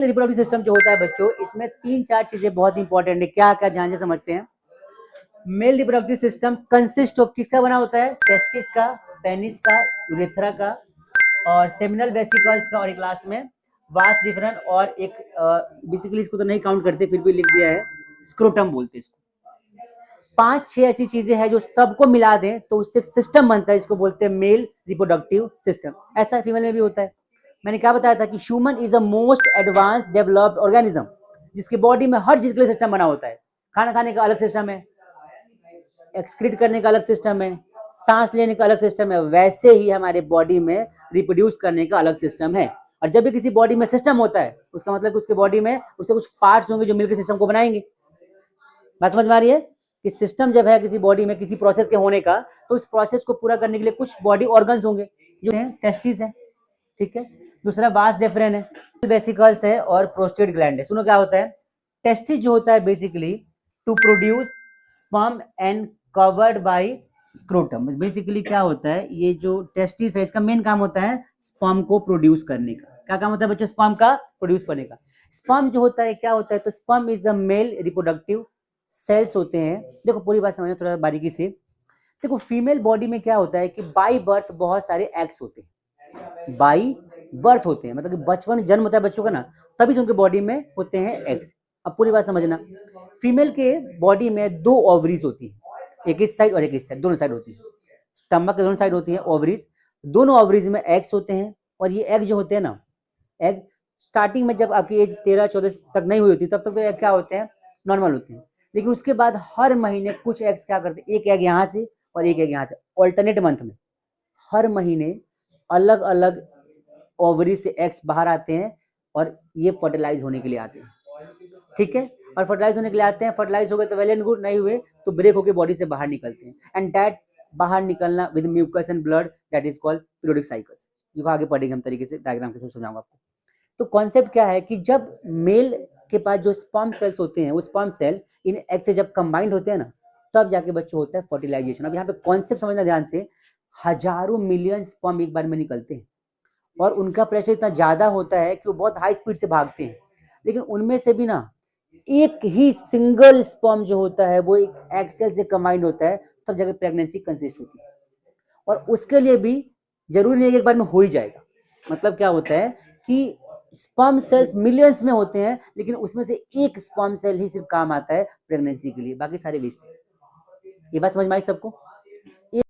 Reproductive system जो होता है बच्चों, इसमें 3-4 चीजें बहुत इंपॉर्टेंट है। क्या क्या ध्यान से समझते हैं। Male reproductive system consist of किसका बना होता है, टेस्टिस का, पेनिस का, यूरेथ्रा का और सेमिनल वेसिकल्स का, और एक लास्ट में वास डिफरेंट, और एक बेसिकली इसको तो नहीं काउंट करते फिर भी लिख दिया है, स्क्रोटम बोलते हैं इसको। 5-6 ऐसी चीजें हैं जो सबको मिला दें तो उससे सिस्टम बनता है, इसको बोलते हैं मेल रिप्रोडक्टिव सिस्टम। ऐसा फीमेल में भी होता है। मैंने क्या बताया था कि human is a most advance developed organism, जिसके बॉडी में हर चीज के लिए सिस्टम बना होता है। खाना खाने का अलग सिस्टम है, एक्सक्रीट करने का अलग सिस्टम है, सांस लेने का अलग सिस्टम है। वैसे ही हमारे बॉडी में रिप्रोड्यूस करने का अलग सिस्टम है। और जब भी किसी बॉडी में सिस्टम होता है उसका मतलब उसके बॉडी में उसके कुछ पार्ट्स होंगे जो मिलकर सिस्टम को बनाएंगे। बात समझ में आ रही है कि सिस्टम जब है किसी बॉडी में किसी प्रोसेस के होने का, तो उस प्रोसेस को पूरा करने के लिए कुछ बॉडी ऑर्गन्स होंगे जो हैं टेस्टिस है, ठीक है। दूसरा वास डेफरेन है, वेसिकल्स है और प्रोस्टेट ग्लैंड है। सुनो क्या होता है। टेस्टिस जो होता है basically to produce sperm and covered by scrotum. Basically क्या होता है, ये जो टेस्टिस है इसका मेन काम होता है स्पर्म को प्रोड्यूस करने का। क्या काम होता है बच्चों, स्पर्म का प्रोड्यूस करने का। स्पर्म जो होता है क्या होता है, तो sperm is a male reproductive cells होते हैं। देखो पूरी बात समझना थोड़ा बारीकी से। देखो फीमेल बॉडी में क्या होता है कि बाई बर्थ बहुत सारे एग्स होते हैं, बाई बर्थ होते हैं, मतलब कि बचपन जन्म होता है बच्चों का ना, तभी से उनके बॉडी में होते हैं एग्स। अब पूरी बात समझना। फीमेल के बॉडी में 2 ओवरीज होती है, एक इस साइड और एक इस साइड, दोनों साइड होती है। स्टमक के दोनों साइड होती है ओवरीज, दोनों ओवरीज में एग्स होते हैं। और ये एग जो होते हैं ना, एग स्टार्टिंग में जब आपकी एज 13-14 तक नहीं हुई होती तब तक तो एग क्या होते हैं, नॉर्मल होते हैं। लेकिन उसके बाद हर महीने कुछ एग्स क्या करते हैं, एक एग यहाँ से और एक एग यहाँ से, ऑल्टरनेट मंथ में हर महीने अलग अलग ओवरी से एग्स बाहर आते हैं और ये फर्टिलाइज होने के लिए आते हैं, ठीक है। और फर्टिलाइज होने के लिए आते हैं, फर्टिलाइज हो गए तो वेल एंड गुड, नहीं हुए तो ब्रेक होकर बॉडी से बाहर निकलते हैं। एंड दैट बाहर निकलना with mucus and blood, that is called periodic cycles, जो आगे पढ़ेंगे हम तरीके से डायग्राम के साथ समझाऊंगा आपको। तो कॉन्सेप्ट क्या है कि जब मेल के पास जो स्पर्म सेल्स होते हैं वो स्पर्म सेल इन एग से जब कंबाइंड होते हैं ना, तब जाके बच्चों होता है फर्टिलाइजेशन। अब यहाँ पे कॉन्सेप्ट समझना ध्यान से। हजारों मिलियन स्पर्म एक बार में निकलते हैं और उनका प्रेशर इतना ज्यादा होता है कि वो बहुत हाई स्पीड से भागते हैं। लेकिन उनमें से भी ना एक ही सिंगल स्पर्म जो होता है वो एक एग सेल से कंबाइंड होता है, तब जाके प्रेगनेंसी कंसिस्ट होती है। और उसके लिए भी जरूरी नहीं है एक बार में हो ही जाएगा। मतलब क्या होता है कि स्पर्म सेल्स मिलियंस में होते हैं, लेकिन उसमें से एक स्पर्म सेल ही सिर्फ काम आता है प्रेगनेंसी के लिए, बाकी सारे वेस्ट है। ये बात समझ में आई सबको।